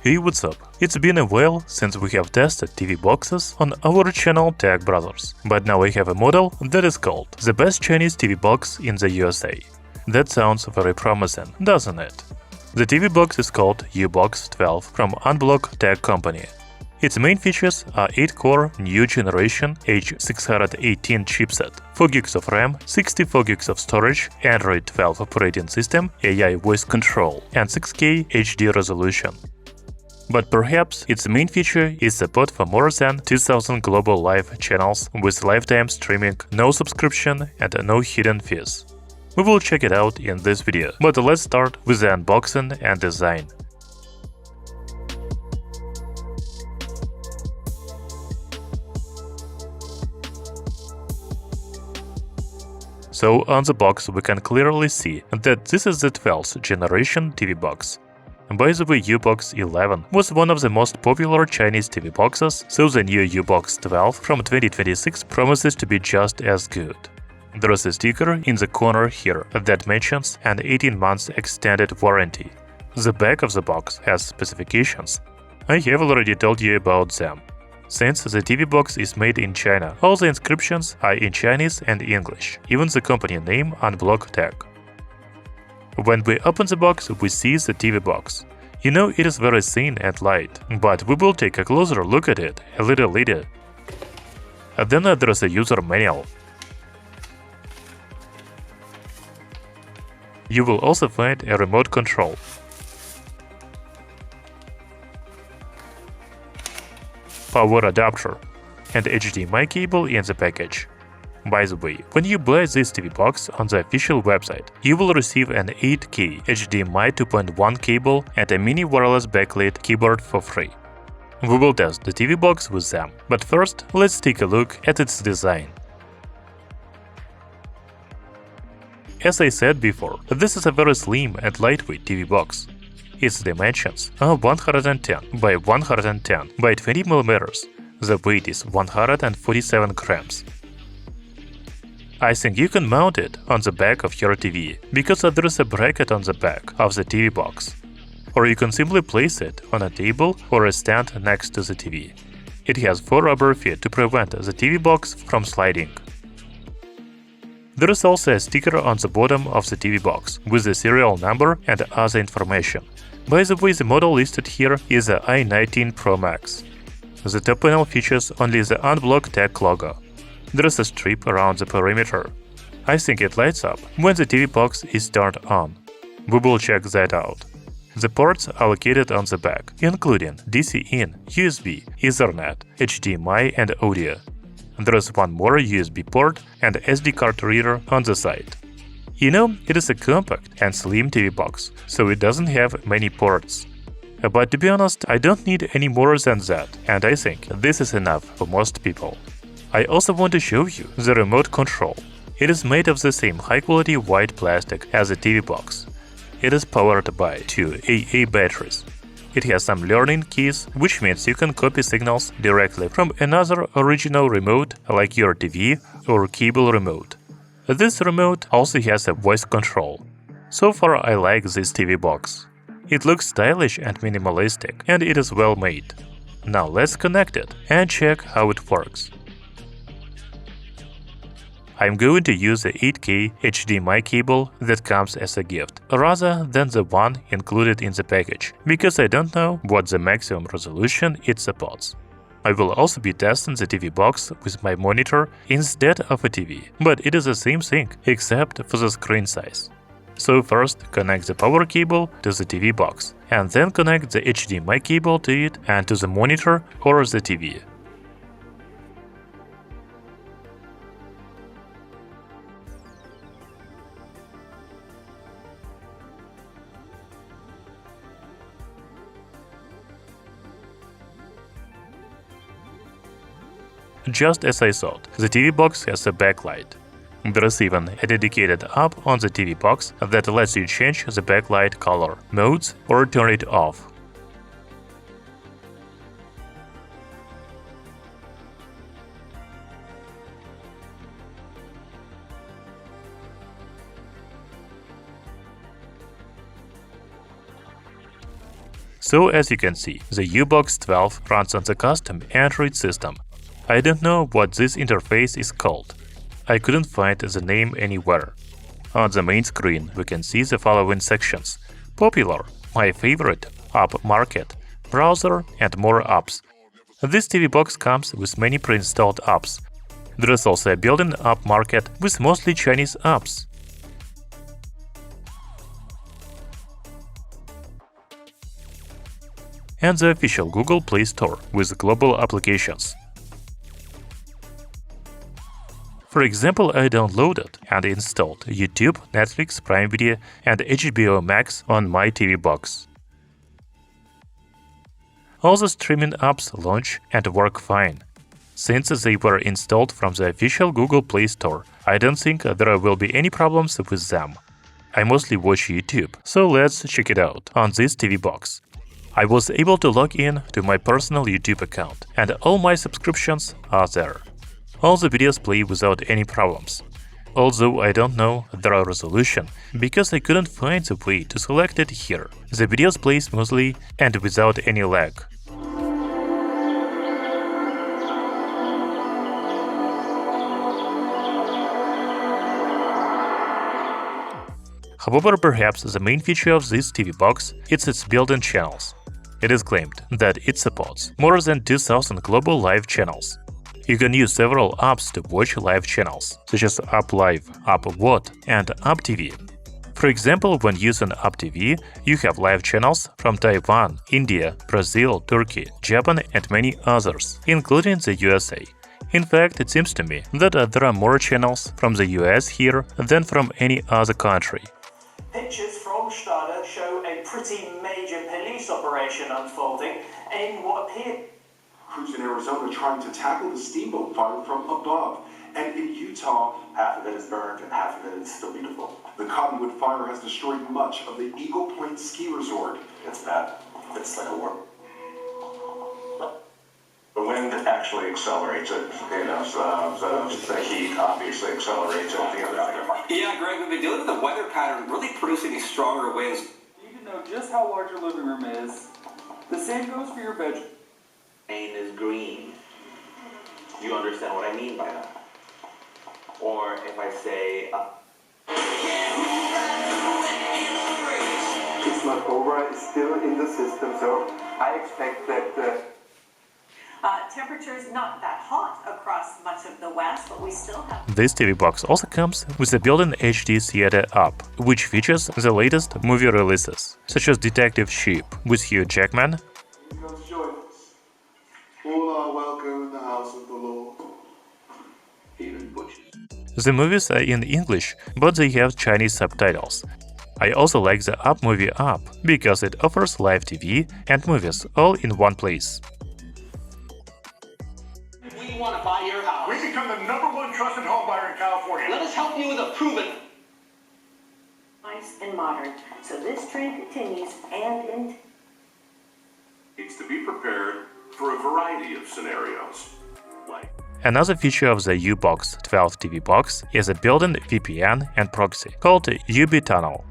Hey, what's up? It's been a while since we have tested TV boxes on our channel Tech Brothers, but now I have a model that is called the best Chinese TV box in the USA. That sounds very promising, doesn't it? The TV box is called Ubox12 from Unblock tech company. Its main features are 8-core new generation H618 chipset, 4GB of RAM, 64GB of storage, Android 12 operating system, AI voice control, and 6K HD resolution. But perhaps its main feature is support for more than 2000 global live channels with lifetime streaming, no subscription, and no hidden fees. We will check it out in this video, but let's start with the unboxing and design. So on the box we can clearly see that this is the 12th generation TV box. By the way, Ubox11 was one of the most popular Chinese TV boxes, so the new Ubox12 from 2026 promises to be just as good. There is a sticker in the corner here that mentions an 18 months extended warranty. The back of the box has specifications. I have already told you about them. Since the TV box is made in China, all the inscriptions are in Chinese and English, even the company name Unblock Tech. When we open the box, we see the TV box. You know, it is very thin and light, but we will take a closer look at it a little later. And then there is a user manual. You will also find a remote control. Power adapter and HDMI cable in the package. By the way, when you buy this TV box on the official website, you will receive an 8K HDMI 2.1 cable and a mini wireless backlight keyboard for free. We will test the TV box with them, but first let's take a look at its design. As I said before, this is a very slim and lightweight TV box. Its dimensions are 110 by 110 by 20 mm. The weight is 147 grams. I think you can mount it on the back of your TV, because there is a bracket on the back of the TV box. Or you can simply place it on a table or a stand next to the TV. It has 4 rubber feet to prevent the TV box from sliding. There is also a sticker on the bottom of the TV box with the serial number and other information. By the way, the model listed here is the i19 Pro Max. The top panel features only the Unblock Tech logo. There is a strip around the perimeter. I think it lights up when the TV box is turned on. We will check that out. The ports are located on the back, including DC-in, USB, Ethernet, HDMI and audio. There is one more USB port and SD card reader on the side. You know, it is a compact and slim TV box, so it doesn't have many ports. But to be honest, I don't need any more than that, and I think this is enough for most people. I also want to show you the remote control. It is made of the same high-quality white plastic as the TV box. It is powered by 2 AA batteries. It has some learning keys, which means you can copy signals directly from another original remote like your TV or cable remote. This remote also has a voice control. So far I like this TV box. It looks stylish and minimalistic, and it is well made. Now let's connect it and check how it works. I'm going to use the 8K HDMI cable that comes as a gift, rather than the one included in the package, because I don't know what the maximum resolution it supports. I will also be testing the TV box with my monitor instead of a TV, but it is the same thing, except for the screen size. So first connect the power cable to the TV box, and then connect the HDMI cable to it and to the monitor or the TV. Just as I thought, the TV box has a backlight. There is even a dedicated app on the TV box that lets you change the backlight color, modes, or turn it off. So as you can see, the Ubox12 runs on the custom Android system. I don't know what this interface is called. I couldn't find the name anywhere. On the main screen we can see the following sections: Popular, My Favorite, App Market, Browser and More apps. This TV box comes with many pre-installed apps. There is also a built-in app market with mostly Chinese apps. And the official Google Play Store with global applications. For example, I downloaded and installed YouTube, Netflix, Prime Video and HBO Max on my TV box. All the streaming apps launch and work fine. Since they were installed from the official Google Play Store, I don't think there will be any problems with them. I mostly watch YouTube, so let's check it out on this TV box. I was able to log in to my personal YouTube account, and all my subscriptions are there. All the videos play without any problems. Although I don't know their resolution, because I couldn't find the way to select it here. The videos play smoothly and without any lag. However, perhaps the main feature of this TV box is its built-in channels. It is claimed that it supports more than 2000 global live channels. You can use several apps to watch live channels, such as App Live, App What, and App TV. For example, when using App TV, you have live channels from Taiwan, India, Brazil, Turkey, Japan, and many others, including the USA. In fact, it seems to me that there are more channels from the US here than from any other country. Pictures from Stade show a pretty major police operation unfolding in what appeared. Crews in Arizona trying to tackle the steamboat fire from above. And in Utah, half of it is burned and half of it is still beautiful. the Cottonwood fire has destroyed much of the Eagle Point ski resort. It's bad. It's like a war. The wind actually accelerates it, the heat obviously accelerates it. Yeah, Greg, we've been dealing with a weather pattern really producing these stronger winds. You need to know just how large your living room is. The same goes for your bedroom. Rain is green. You understand what I mean by that? Or if I say... It's not over, it's still in the system, so I expect that... Temperatures not that hot across much of the West, but we still have... This TV box also comes with a built-in HD Theater app, which features the latest movie releases, such as Detective Sheep with Hugh Jackman, All are welcome in the house of the Lord. Even butchers. The movies are in English, but they have Chinese subtitles. I also like the App Movie app, because it offers live TV and movies all in one place. We want to buy your house. We become the #1 trusted home buyer in California. Let us help you with a proven... Nice and modern. So this trend continues and Needs to be prepared for a variety of scenarios. Another feature of the Ubox12 TV box is a built-in VPN and Proxy called Ubox.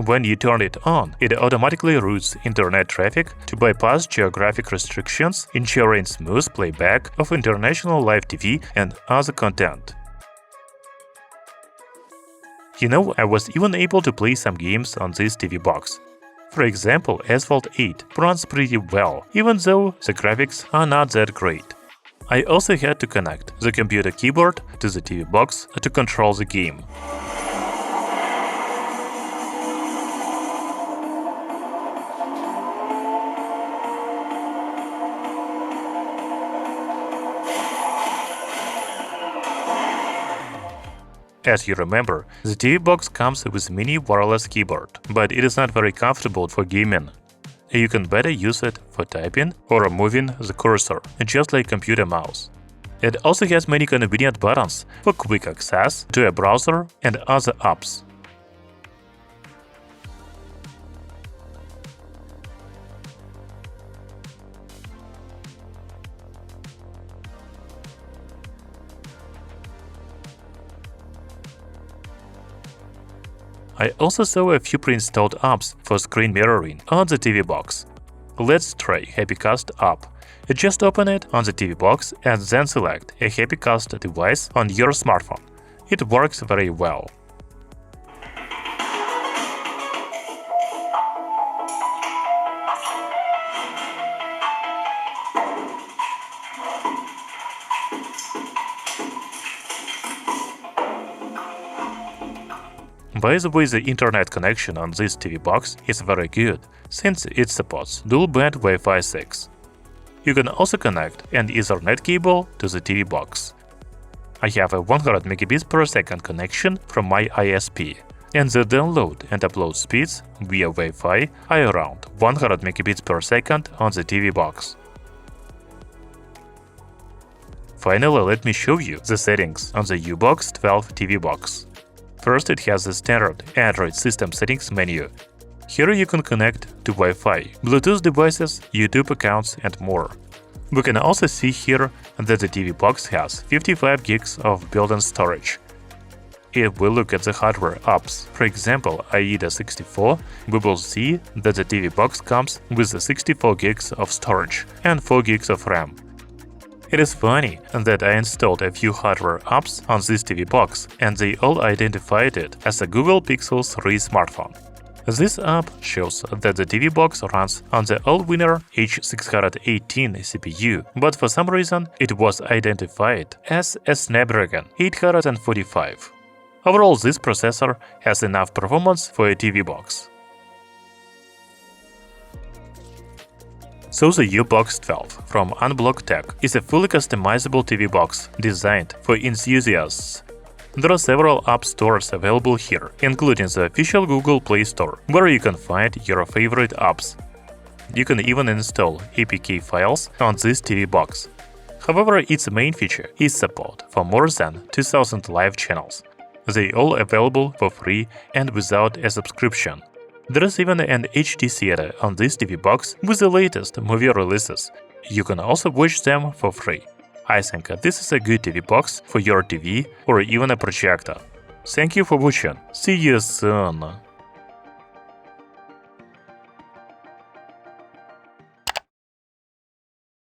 When you turn it on, it automatically routes internet traffic to bypass geographic restrictions, ensuring smooth playback of international live TV and other content. You know, I was even able to play some games on this TV box. For example, Asphalt 8 runs pretty well, even though the graphics are not that great. I also had to connect the computer keyboard to the TV box to control the game. As you remember, the TV box comes with mini wireless keyboard, but it is not very comfortable for gaming. You can better use it for typing or moving the cursor, just like computer mouse. It also has many convenient buttons for quick access to a browser and other apps. I also saw a few pre-installed apps for screen mirroring on the TV box. let's try HappyCast app. Just open it on the TV box and then select a HappyCast device on your smartphone. It works very well. By the way, the internet connection on this TV box is very good, since it supports dual-band Wi-Fi 6. You can also connect an Ethernet cable to the TV box. I have a 100 megabits per second connection from my ISP, and the download and upload speeds via Wi-Fi are around 100 megabits per second on the TV box. Finally, let me show you the settings on the Ubox12 TV box. First, it has the standard Android system settings menu. Here you can connect to Wi-Fi, Bluetooth devices, YouTube accounts, and more. We can also see here that the TV box has 55 gigs of built-in storage. If we look at the hardware apps, for example AIDA64, we will see that the TV box comes with 64 gigs of storage and 4 gigs of RAM. It is funny that I installed a few hardware apps on this TV box, and they all identified it as a Google Pixel 3 smartphone. This app shows that the TV box runs on the all-winner H618 CPU, but for some reason it was identified as a Snapdragon 845. Overall, this processor has enough performance for a TV box. So the Ubox12 from Unblock Tech is a fully customizable TV box designed for enthusiasts. There are several app stores available here, including the official Google Play Store, where you can find your favorite apps. You can even install APK files on this TV box. However, its main feature is support for more than 2000 live channels. They all available for free and without a subscription. There is even an HD theater on this TV box with the latest movie releases. You can also watch them for free. I think this is a good TV box for your TV or even a projector. Thank you for watching. See you soon!